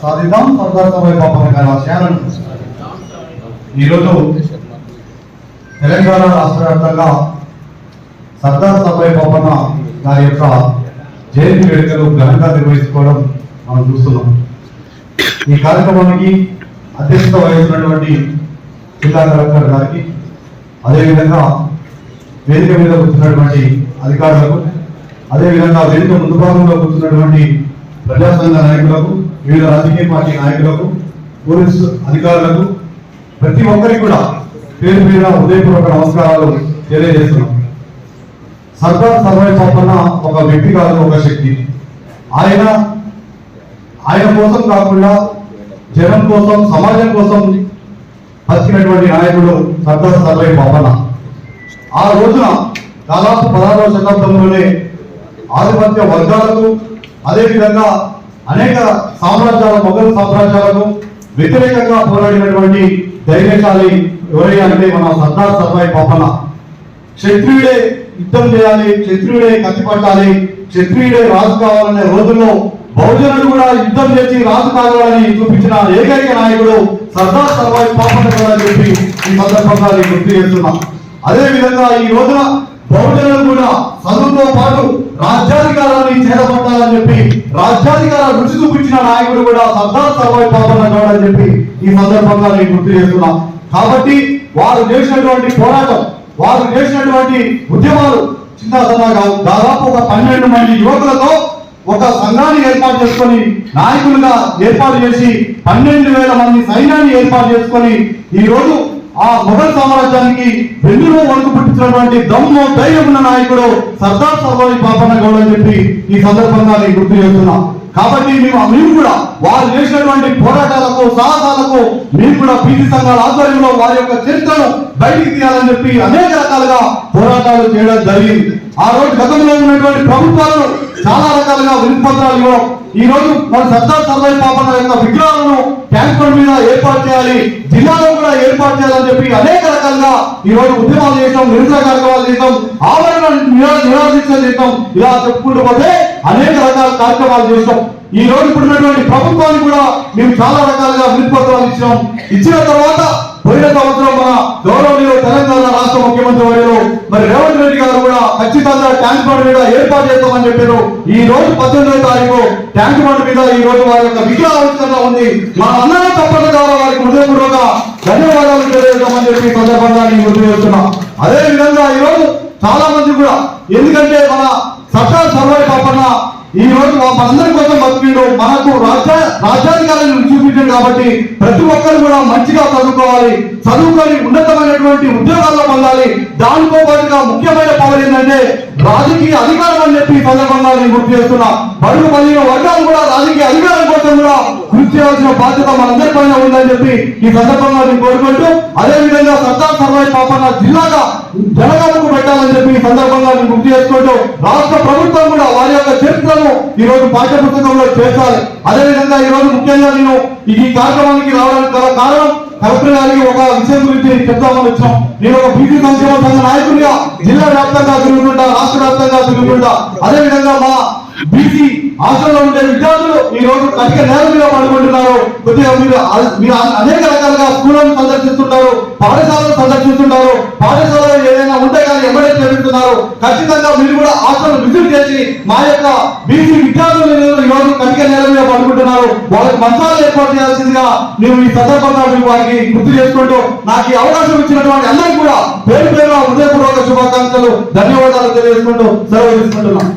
సాధిద్దాం సర్దార్ సర్వై పాపన్న గారి ఆశయాలను. ఈరోజు తెలంగాణ రాష్ట్ర వ్యాప్తంగా సర్దార్ సర్వై పాపన్న గారి యొక్క జయంతి వేడుకలు ఘనంగా నిర్వహించుకోవడం మనం చూస్తున్నాం. ఈ కార్యక్రమానికి అధ్యక్షత వహిస్తున్నటువంటి జిల్లా కలెక్టర్ గారికి, అదేవిధంగా వేదిక మీద కూర్చున్నటువంటి అధికారులకు, అదేవిధంగా వేదిక ముందు భాగంలో కూర్చున్నటువంటి ప్రజా సంఘ నాయకులకు, వివిధ రాజకీయ పార్టీ నాయకులకు, పోలీసు అధికారులకు, ప్రతి ఒక్కరికి కూడా పేరు మీద హృదయపూర్వక నమస్కారాలు తెలియజేస్తున్నాం. సర్దార్ సర్వై పాపన్న ఒక వ్యక్తి కాదు, ఒక శక్తి. ఆయన కోసం కాకుండా జనం కోసం, సమాజం కోసం బతికినటువంటి నాయకుడు సర్దార్ సర్వై పాపన్న. ఆ రోజున దాదాపు 16వ శతాబ్దంలోనే ఆధిపత్య వర్గాలకు, అదేవిధంగా అనేక సామ్రాజ్యాల, మొఘల్ సామ్రాజ్యాలకు వ్యతిరేకంగా పోరాడినటువంటి ధైర్యశాలి ఎవరైనా అంటే మన సర్దార్ సర్వై పాపన్న. క్షత్రియుడే యుద్ధం చేయాలి, క్షత్రియుడే కత్తి పట్టాలి, క్షత్రియుడే రాజు కావాలనే రోజుల్లో బహుజనుడు కూడా యుద్ధం చేసి రాజు కావాలని చూపించిన ఏకైక నాయకుడు సర్దార్ సర్వై పాపన్న కూడా చెప్పి ఈ సందర్భంగా గుర్తు చేస్తున్నాం. అదే విధంగా ఈ రోజున బహుజనులు కూడా చదువుతో పాటు రాజ్యాధికారాన్ని చేరబట్టాలని చెప్పి రాజ్యాధికార రుచి చూపించిన నాయకుడు కూడా సర్దార్ సర్వై పాపన్న కావాలని చెప్పి ఈ సందర్భంగా నేను గుర్తు చేస్తున్నాం. కాబట్టి వారు చేసినటువంటి పోరాటం, వారు చేసినటువంటి ఉద్యమాలు చిన్న సన్నగా దాదాపు ఒక 12 మంది యువకులతో ఒక సంఘాన్ని ఏర్పాటు చేసుకొని, నాయకులుగా ఏర్పాటు చేసి 12,000 మంది సైన్యాన్ని ఏర్పాటు చేసుకొని ఈ రోజు ఆ మొఘల్ సామ్రాజ్యానికి వెన్నులో వణుకు పుట్టించినటువంటి దమ్ము, ధైర్యం ఉన్న నాయకుడు సర్దార్ సర్వై పాపన్న గౌడ్ అని చెప్పి ఈ సందర్భంగా నేను గుర్తు చేస్తున్నాం. కాబట్టి మేము కూడా వారు చేసినటువంటి పోరాటాలకు, సాహసాలకు మేము కూడా పీటీ సంఘాల ఆధ్వర్యంలో వారి యొక్క చరిత్రను బయటికి తీయాలని చెప్పి అనేక రకాలుగా పోరాటాలు చేయడం జరిగింది. ఆ రోజు గతంలో ఉన్నటువంటి ప్రభుత్వాలను చాలా రకాలుగా వినతిపత్రాలు ఇవ్వడం, ఈ రోజు మన సర్దార్ సర్వై పాపన్న యొక్క విగ్రహాలను ట్యాంక్ బండ్ మీద ఏర్పాటు చేయాలి, జిల్లాలో కూడా ఏర్పాటు చేయాలని చెప్పి అనేక రకాలుగా ఈ రోజు ఉద్యమాలు చేసాం, నిరసన కార్యక్రమాలు చేసాం, ఆవరణ నిరాదీక్షలు చేసాం. ఇలా చెప్పుకుంటూ పోతే అనేక రకాల కార్యక్రమాలు చేసాం. ఈ రోజు ఇప్పుడున్నటువంటి ప్రభుత్వానికి కూడా మేము చాలా రకాలుగా వినతిపత్రాలు ఇచ్చిన తర్వాత పోయిన సంవత్సరం మన గౌరవనీయులు తెలంగాణ రాష్ట్ర ముఖ్యమంత్రి వర్యులు మరి రేవంత్ రెడ్డి గారు కూడా ఖచ్చితంగా ట్యాంక్ బండ్ మీద ఏర్పాటు చేస్తామని చెప్పారు. ఈ రోజు 18వ తారీఖు ట్యాంక్ బండ్ మీద ఈ రోజు వారి యొక్క విగ్రహావిష్కరణ ఉంది. మన అందరూ తప్పని ద్వారా వారికి హృదయపూర్వక ధన్యవాదాలు తెలియజేద్దామని చెప్పి సందర్భంగా నేను గుర్తు చేస్తున్నా. అదే విధంగా ఈ రోజు చాలా మంది కూడా, ఎందుకంటే మన సర్దార్ సర్వై పాపన్న ఈ రోజు మనందరి కోసం బతికిండు, మనకు రాజ్యాధికారాన్ని చూపించాడు. కాబట్టి ప్రతి ఒక్కరు కూడా మంచిగా చదువుకోవాలి, చదువుకొని ఉన్నతమైనటువంటి ఉద్యోగాల్లో పొందాలి. దానితో పాటుగా ముఖ్యమైన పవర్ ఏంటంటే రాజకీయ అధికారం అని చెప్పి సందర్భంగా నేను గుర్తు చేస్తున్నా. బడుగు బలహీన వర్గాలు కూడా రాజకీయ అధికారం కోసం కూడా కృషి చేయాల్సిన బాధ్యత మనందరి పైన ఉందని చెప్పి ఈ సందర్భంగా నేను కోరుకుంటూ, అదేవిధంగా సర్దార్ సర్వై పాపన్న జిల్లాగా జనగామకు పెట్టాలని చెప్పి ఈ సందర్భంగా నేను గుర్తు చేసుకుంటూ, రాష్ట్ర ప్రభుత్వం కూడా వారి యొక్క చరిత్రను ఈ రోజు పాఠ్య పుస్తకంలో చేర్చాలి. అదేవిధంగా ఈ రోజు ముఖ్యంగా నేను ఈ కార్యక్రమానికి రావడానికి గల కారణం, కలెక్టర్ గారికి ఒక విషయం గురించి చెప్తామని వచ్చాం. నేను ఒక బీసీ సంక్షేమ సంఘ నాయకుడిగా జిల్లా వ్యాప్తంగా తిరుగుతుంటా, రాష్ట్ర వ్యాప్తంగా తిరుగుతుంటా. అదేవిధంగా మా బీసీ హాస్టల్లో ఉండే విద్యార్థులు ఈ రోజు కటిక నేల మీద పడుకుంటున్నారు. కొద్దిగా మీరు అనేక రకాలుగా స్కూళ్ళను సందర్శిస్తుంటారు, పాఠశాలను సందర్శిస్తుంటారు. పాఠశాలలో ఏదైనా ఉంటే కానీ ఎమ్మడే చేస్తున్నారు. ఖచ్చితంగా మీరు కూడా హాస్టల్ విజిట్ చేసి మా యొక్క బీసీ విద్యార్థులు ఈ రోజు కటిక నేల మీద పడుకుంటున్నారు, వాళ్ళకి మంచాలు ఏర్పాటు చేయాల్సిందిగా నేను ఈ సందర్భంగా మీకు వారికి గుర్తు చేసుకుంటూ, నాకు ఈ అవకాశం ఇచ్చినటువంటి అందరికీ కూడా పేరు పేరు హృదయపూర్వక శుభాకాంక్షలు, ధన్యవాదాలు తెలియజేసుకుంటూ సెలవు తీసుకుంటున్నాను.